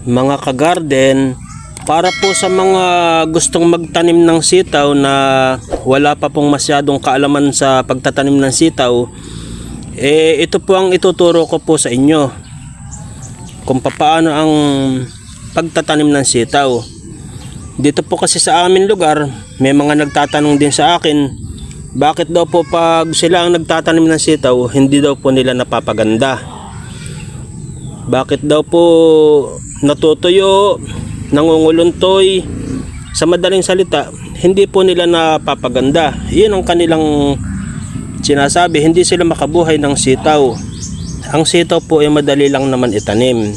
Mga kagarden, para po sa mga gustong magtanim ng sitaw na wala pa pong masyadong kaalaman sa pagtatanim ng sitaw, ito po ang ituturo ko po sa inyo kung paano ang pagtatanim ng sitaw. Dito po kasi sa amin lugar, may mga nagtatanong din sa akin, bakit daw po pag sila ang nagtatanim ng sitaw, hindi daw po nila napapaganda. Bakit daw po natutuyo, nangunguluntoy, sa madaling salita, hindi po nila napapaganda. Yun ang kanilang sinasabi, hindi sila makabuhay ng sitaw. Ang sitaw po ay madali lang naman itanim.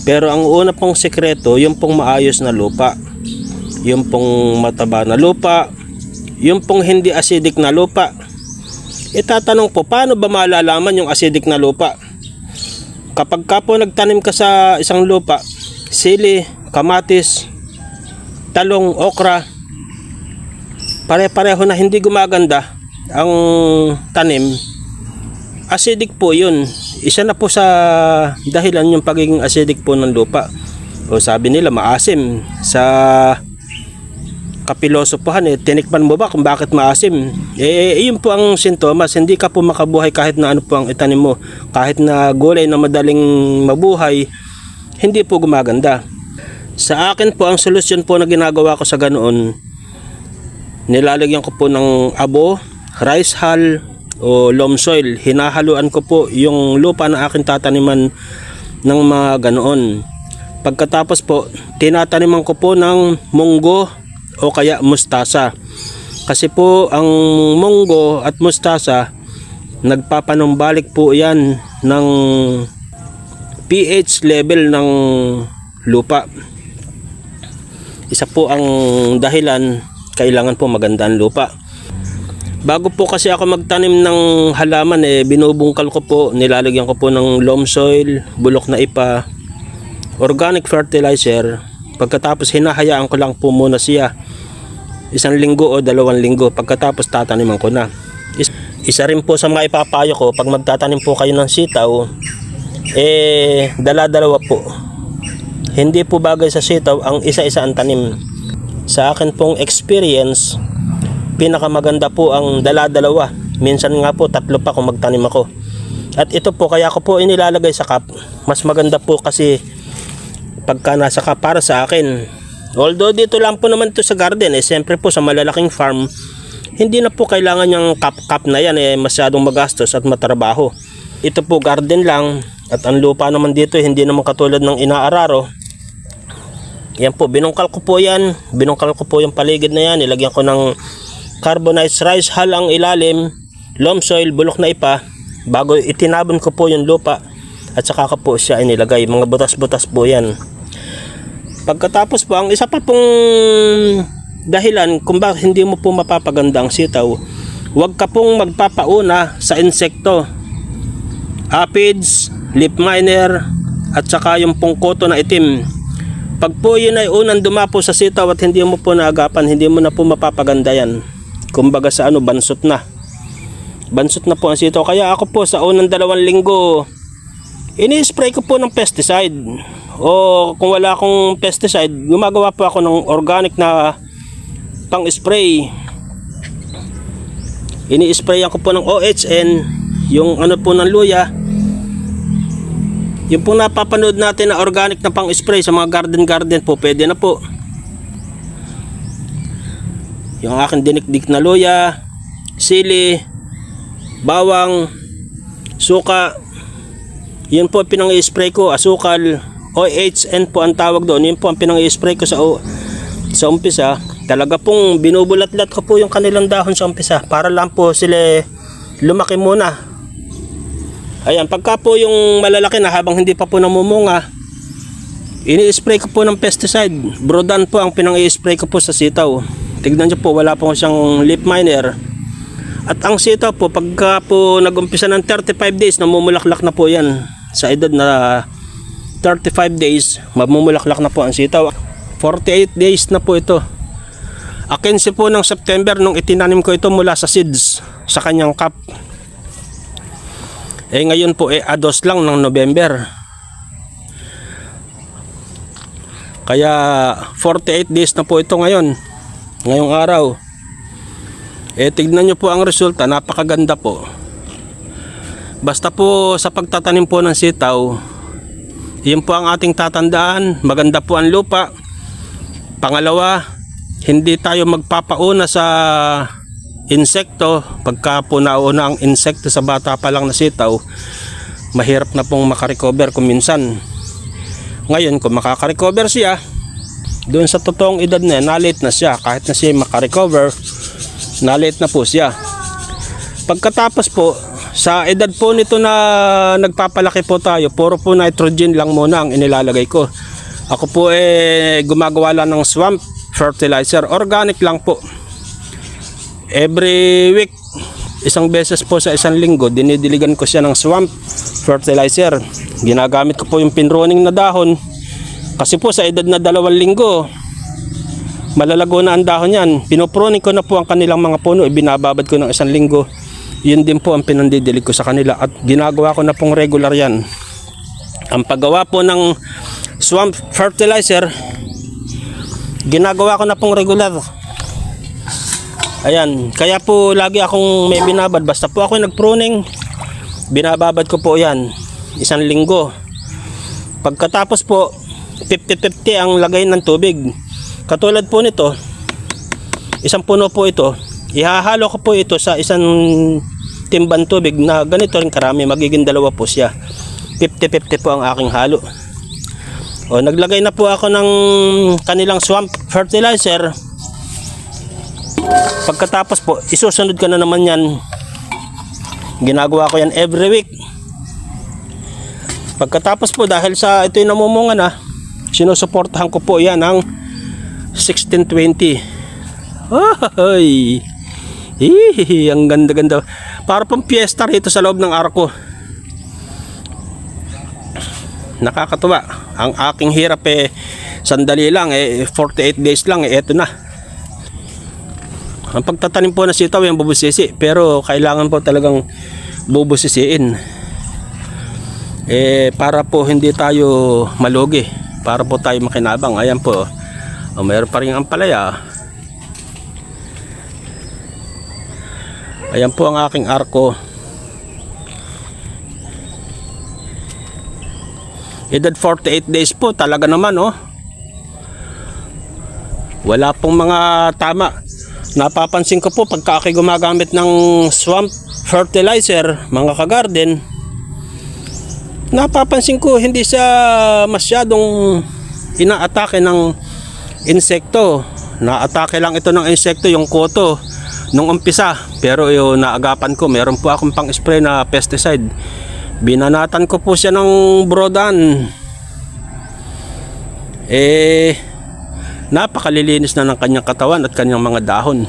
Pero ang una pong sekreto, yung pong maayos na lupa. Yung pong mataba na lupa, yung pong hindi acidic na lupa. Itatanong po, paano ba malalaman yung acidic na lupa? Kapag ka po nagtanim ka sa isang lupa, sili, kamatis, talong, okra, pare-pareho na hindi gumaganda ang tanim, acidic po yun. Isa na po sa dahilan yung pagiging acidic po ng lupa. O sabi nila maasim. Sa kapilosopohan, tinikman mo ba kung bakit maasim? Yun po ang sintomas. Hindi ka po makabuhay kahit na ano po ang itanim mo. Kahit na gulay na madaling mabuhay, hindi po gumaganda. Sa akin po, ang solusyon po na ginagawa ko sa ganoon, nilalagyan ko po ng abo, rice hull o loam soil. Hinahaluan ko po yung lupa na akin tataniman ng mga ganoon. Pagkatapos po, tinataniman ko po ng munggo o kaya mustasa. Kasi po ang munggo at mustasa, nagpapanumbalik po yan ng pH level ng lupa. Isa po ang dahilan, kailangan po maganda ang lupa. Bago po kasi ako magtanim ng halaman, binubungkal ko po, nilalagyan ko po ng loam soil, bulok na ipa, organic fertilizer. Pagkatapos hinahayaan ko lang po muna siya 1 linggo o 2 linggo. Pagkatapos tataniman ko na. Isa rin po sa mga ipapayo ko, pag magtatanim po kayo ng sitaw, dala-dalawa po. Hindi po bagay sa sitaw ang isa-isa ang tanim. Sa akin pong experience, pinakamaganda po ang dala-dalawa. Minsan nga po 3 pa kung magtanim ako. At ito po, kaya ko po inilalagay sa cup. Mas maganda po kasi pagka nasa cup para sa akin. Although dito lang po naman ito sa garden, siyempre po sa malalaking farm, hindi na po kailangan yung cup na yan, masyadong magastos at matrabaho. Ito po garden lang, at ang lupa naman dito hindi naman katulad ng inaararo. Yan po, binungkal ko po yan, binungkal ko po yung paligid na yan, nilagyan ko ng carbonized rice hull ang ilalim, loam soil, bulok na ipa, bago itinabon ko po yung lupa, at saka ko po siya inilagay, mga butas-butas po yan. Pagkatapos po, ang isa pa pong dahilan kung bakit hindi mo po mapapaganda ang sitaw, huwag ka pong magpapauna sa insekto, aphids, leaf miner, at saka yung pungkoto na itim. Pag po yun ay unang dumapo sa sitaw at hindi mo po naagapan, hindi mo na po mapapaganda yan. Kumbaga sa bansot na. Bansot na po ang sitaw. Kaya ako po sa unang 2 linggo, ini-spray ko po ng pesticide. O kung wala akong pesticide, gumagawa po ako ng organic na pang-spray. Ini-sprayan ko po ng OHN, yung ano po ng luya. Yung po napapanood natin na organic na pang-spray sa mga garden po, pwede na po. Yung aking dinikdik na luya, sili, bawang, suka, yun po pinang-i-spray ko, asukal, OHN po ang tawag doon. Yun po ang pinang-i-spray ko sa umpisa. Talaga pong binubulat-lat ko po yung kanilang dahon sa umpisa para lang po sila lumaki muna. Ayan, pagka po yung malalaki na habang hindi pa po namumunga, ini-spray ko po ng pesticide. Brodan po ang pinang-i-spray ko po sa sitaw. Tignan nyo po, wala po siyang leaf miner. At ang sitaw po, pagka po nag-umpisa ng 35 days, namumulaklak na po yan. Sa edad na 35 days, mamumulaklak na po ang sitaw. 48 days na po ito. 15 po ng September nung itinanim ko ito mula sa seeds sa kanyang cup. Ngayon po ados lang ng November. Kaya 48 days na po ito ngayon. Ngayong araw. Tignan nyo po ang resulta, napakaganda po. Basta po sa pagtatanim po ng sitaw, yun po ang ating tatandaan, maganda po ang lupa. Pangalawa, hindi tayo magpapauna sa insekto. Pagka po nauna ang insekto sa bata pa lang na sitaw, mahirap na pong makarecover kung minsan. Ngayon kung makakarecover siya, doon sa totoong edad na na-late na siya. Kahit na siya makarecover, na-late na po siya. Pagkatapos po, sa edad po nito na nagpapalaki po tayo, puro po nitrogen lang muna ang inilalagay ko. Ako po gumagawa lang ng swamp fertilizer, organic lang po. Every week, isang beses po sa isang linggo, dinidiligan ko siya ng swamp fertilizer. Ginagamit ko po yung pinruning na dahon. Kasi po sa edad na 2 linggo, malalago na ang dahon yan. Pinopruning ko na po ang kanilang mga puno, ibinababad ko ng 1 linggo. Yun din po ang pinandidilig ko sa kanila at ginagawa ko na pong regular yan. Ang paggawa po ng swamp fertilizer, ginagawa ko na pong regular. Ayan, kaya po lagi akong may binabad. Basta po ako nagpruning, binababad ko po yan 1 linggo. Pagkatapos po 50-50 ang lagay ng tubig. Katulad po nito, isang puno po ito, ihahalo ko po ito sa isang timban tubig na ganito rin karami, magiging 2 po siya. 50-50 po ang aking halo. O, naglagay na po ako ng kanilang swamp fertilizer. Pagkatapos po, isusunod ko na naman yan. Ginagawa ko yan every week. Pagkatapos po, dahil sa ito'y namumunga na, sinusuportahan ko po yan ng 1620. Ay, ang ganda-ganda. Para pang piyesta rito sa loob ng arko. Nakakatuwa. Ang aking hirap sandali lang, 48 days lang, eto na. Ang pagtatanim po ng sitaw yung bubusisi, pero kailangan po talagang bubusisiin. Para po hindi tayo malugi, para po tayo makinabang. Ayan po. Mayroon pa rin ang palaya. Ayan po ang aking arko. Edad 48 days po, talaga naman wala pong mga tama. Napapansin ko po pagka ako'y gumagamit ng swamp fertilizer, mga kagarden, napapansin ko hindi siya masyadong inaatake ng insekto. Naatake lang ito ng insekto yung koto nung umpisa, pero yung naagapan ko, meron po akong pang spray na pesticide. Binanatan ko po siya ng brodan. Napakalilinis na ng kanyang katawan at kanyang mga dahon.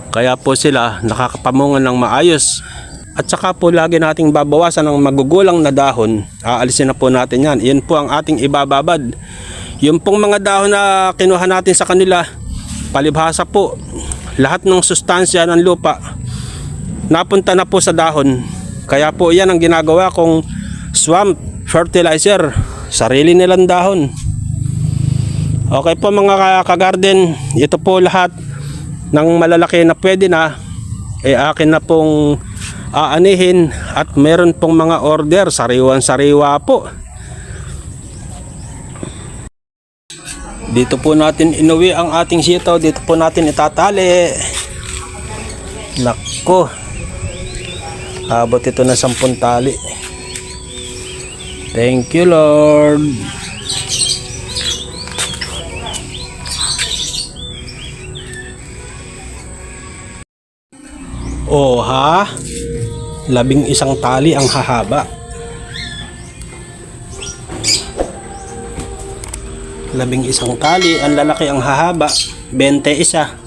Kaya po sila nakakapamungan ng maayos. At saka po lagi nating babawasan ng magugulang na dahon. Aalisin na po natin yan. Yan po ang ating ibababad. Yung pong mga dahon na kinuha natin sa kanila, palibhasa po, lahat ng sustansya ng lupa napunta na po sa dahon. Kaya po yan ang ginagawa kong swamp fertilizer. Sarili nilang dahon. Okay po mga kagarden, ito po lahat ng malalaki na pwede na, akin na pong aanihin at meron pong mga order, sariwan-sariwa po. Dito po natin inuwi ang ating sitaw, dito po natin itatali. Nako, abot ito na 10 tali. Thank you Lord. Oh ha, 11 tali ang hahaba. 11 tali, ang lalaki ang hahaba, 21.